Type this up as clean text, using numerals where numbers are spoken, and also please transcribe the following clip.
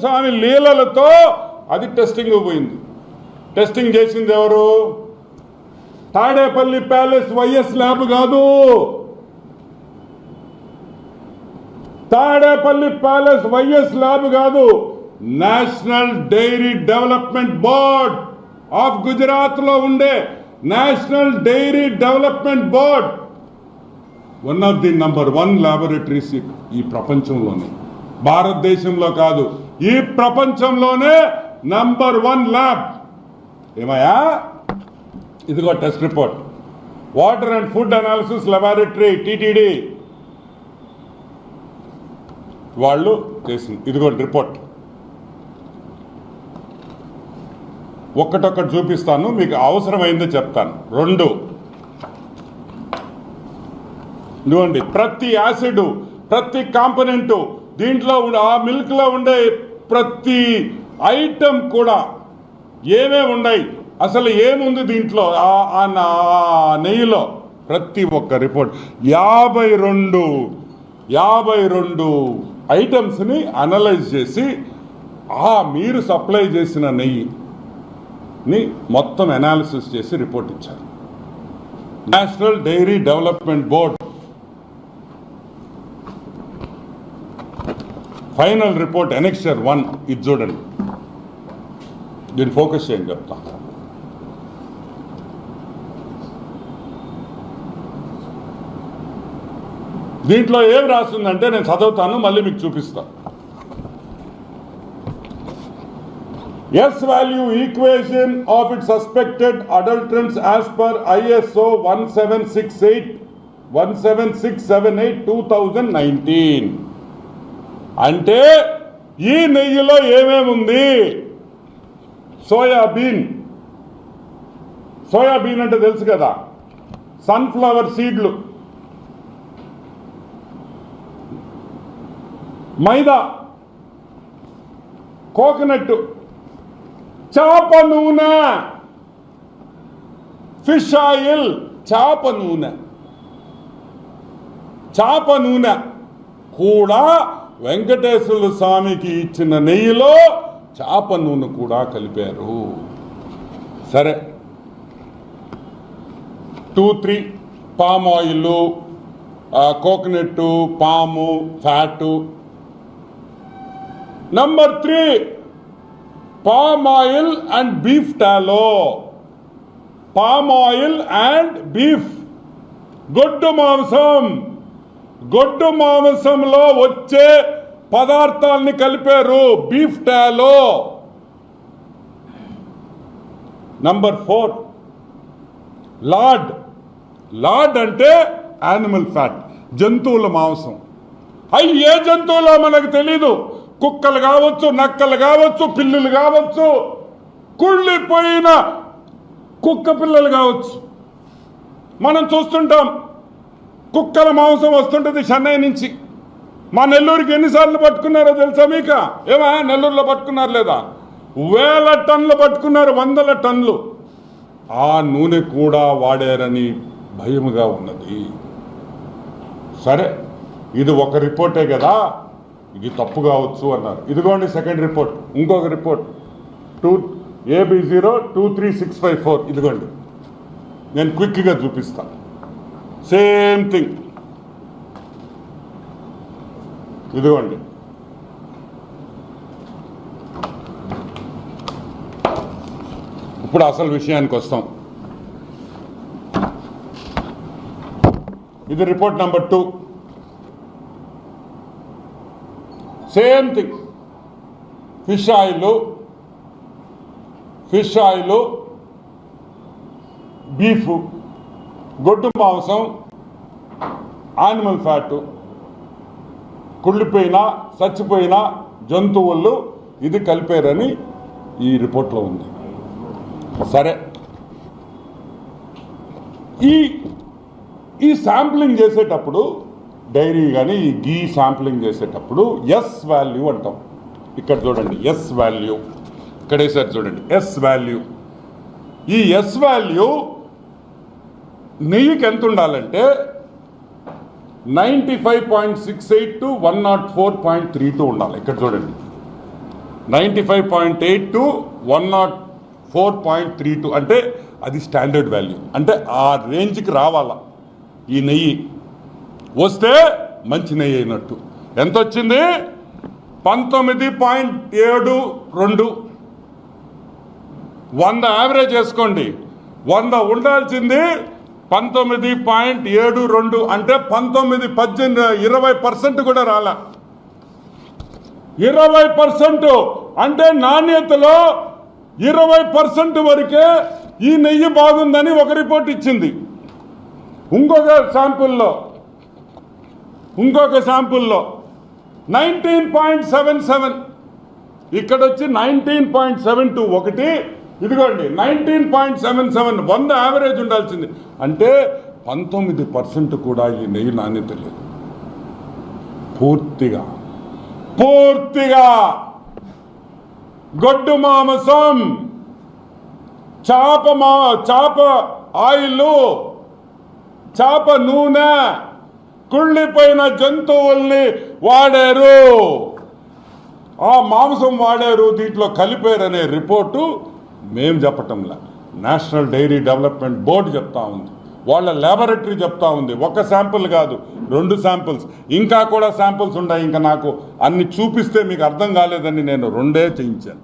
స్వామి లీలలతో అది టెస్టింగ్ పోయింది. టెస్టింగ్ చేసింది ఎవరు? తాడేపల్లి ప్యాలెస్ వైఎస్ ల్యాబ్ కాదు. తాడేపల్లి ప్యాలెస్ వైఎస్ ల్యాబ్ కాదు. National dairy development board of Gujarat లో ఉండే national dairy development board one of the number 1 laboratories ఈ ప్రపంచంలోనే, భారతదేశంలో కాదు, ఈ ప్రపంచంలోనే నంబర్ 1 ల్యాబ్. ఏమయ్యా, ఇదిగో test report. Water and food analysis laboratory TTD వాళ్ళు చేసింది. ఇదిగో రిపోర్ట్. ఒక్కటొక్కటి చూపిస్తాను, మీకు అవసరమైందో చెప్తాను. 2 ఇదిగోండి, ప్రతి యాసిడ్, ప్రతి కాంపోనెంటు, దీంట్లో ఆ మిల్క్ లో ఉండే ప్రతి ఐటమ్ కూడా ఏమేమి ఉన్నాయి, అసలు ఏముంది దీంట్లో, ఆ నెయ్యిలో, ప్రతి ఒక్క రిపోర్ట్ 52 ఐటమ్స్ని అనలైజ్ చేసి మీరు సప్లై చేసిన నెయ్యిని మొత్తం అనాలిసిస్ చేసి రిపోర్ట్ ఇచ్చారు. National dairy development board final report annexure 1 ఇది చూడండి. దీన్ని ఫోకస్ చేయండి, చెప్తా. దీంట్లో ఏం రాస్తుందంటే నేను చదువుతాను, మళ్ళీ మీకు చూపిస్తాను. S value equation of it suspected adulterants as per ISO 17678 2019. అంటే ఈ నెయ్యిలో ఏమేమి ఉంది? సోయాబీన్ అంటే తెలుసు కదా, సన్ఫ్లవర్ సీడ్లు, మైదా, కోకోనట్, చేప నూనె, ఫిష్ ఆయిల్, చేప నూనె కూడా వెంకటేశ్వర స్వామికి ఇచ్చిన నెయ్యిలో చేప నూనె కూడా కలిపారు. సరే, 2-3 పామ్ ఆయిల్, కోకోనట్, పాము, fat. Number 3 palm oil and beef టాలో. Palm oil and beef, గొడ్డు మాంసంలో వచ్చే పదార్థాలని కలిపారు, బీఫ్ టాలో. నంబర్ 4 లార్డ్ అంటే యానిమల్ ఫ్యాట్, జంతువుల మాంసం. అవి ఏ జంతువులో మనకు తెలీదు. కుక్కలు కావచ్చు, నక్కలు కావచ్చు, పిల్లులు కావచ్చు, కుళ్ళిపోయిన కుక్క పిల్లలు కావచ్చు. మనం చూస్తుంటాం, కుక్కల మాంసం వస్తుంటుంది చెన్నై నుంచి. మా నెల్లూరుకి ఎన్నిసార్లు పట్టుకున్నారో తెలుసా మీకు? ఏమా నెల్లూరులో పట్టుకున్నారు లేదా? 1000 టన్నులు పట్టుకున్నారు, 100 టన్నులు. ఆ నూనె కూడా వాడారని భయముగా ఉన్నది. సరే, ఇది ఒక రిపోర్టే కదా, ఇది తప్పు కావచ్చు అన్నారు. ఇదిగోండి సెకండ్ రిపోర్ట్, ఇంకొక రిపోర్ట్, AB023654. ఇదిగోండి, నేను క్విక్గా చూపిస్తాను. Same thing. ఇదిగోండి, ఇప్పుడు అసలు విషయానికి వస్తాం. ఇది report number 2. Same thing. Fish oil, beef, గొడ్డు మాంసం, యానిమల్ ఫ్యాట్, కుళ్ళిపోయిన చచ్చిపోయిన జంతువులు ఇది కలిపారని ఈ రిపోర్ట్లో ఉంది. సరే, ఈ శాంప్లింగ్ చేసేటప్పుడు, డైరీ కానీ ఈ గీ శాంప్లింగ్ చేసేటప్పుడు ఎస్ వాల్యూ అంటాం. ఇక్కడ చూడండి, ఎస్ వాల్యూ ఇక్కడ వేసారు చూడండి, ఎస్ వాల్యూ. ఈ ఎస్ వాల్యూ నెయ్యికి ఎంత ఉండాలంటే 95.68 to 104.32 ఉండాలి. ఇక్కడ చూడండి, 95.8 to 104.32 అంటే అది స్టాండర్డ్ వాల్యూ. అంటే ఆ రేంజ్కి రావాలా ఈ నెయ్యి, వస్తే మంచి నెయ్యి అయినట్టు. ఎంత వచ్చింది? 19.72. 100 యావరేజ్ వేసుకోండి. 100 ఉండాల్సింది 19.72 అంటే 20% కూడా రాలా. 20% అంటే నాణ్యతలో 20% వరకే ఈ నెయ్యి బాగుందని ఒక రిపోర్ట్ ఇచ్చింది. ఇంకొక శాంపుల్లో 19.77, ఇక్కడ వచ్చి 19.72 ఒకటి, ఇదిగోండి 19.77. 100 యావరేజ్ ఉండాల్సింది. అంటే 19% కూడా ఈ నెయ్యి నాణ్యత లేదు. పూర్తిగా గొడ్డు మాంసం, చాప ఆయిల్, చాప నూనె, కుళ్ళిపోయిన జంతువుల్ని వాడారు, ఆ మాంసం వాడారు, దీంట్లో కలిపారనే రిపోర్టు మేము చెప్పటంలా, నేషనల్ డైరీ డెవలప్మెంట్ బోర్డు చెప్తా ఉంది, వాళ్ళ ల్యాబొరేటరీ చెప్తా ఉంది. ఒక శాంపుల్ కాదు, 2 శాంపుల్స్, ఇంకా కూడా శాంపుల్స్ ఉన్నాయి. ఇంకా నాకు అన్ని చూపిస్తే మీకు అర్థం కాలేదని నేను 2 చేయించాను.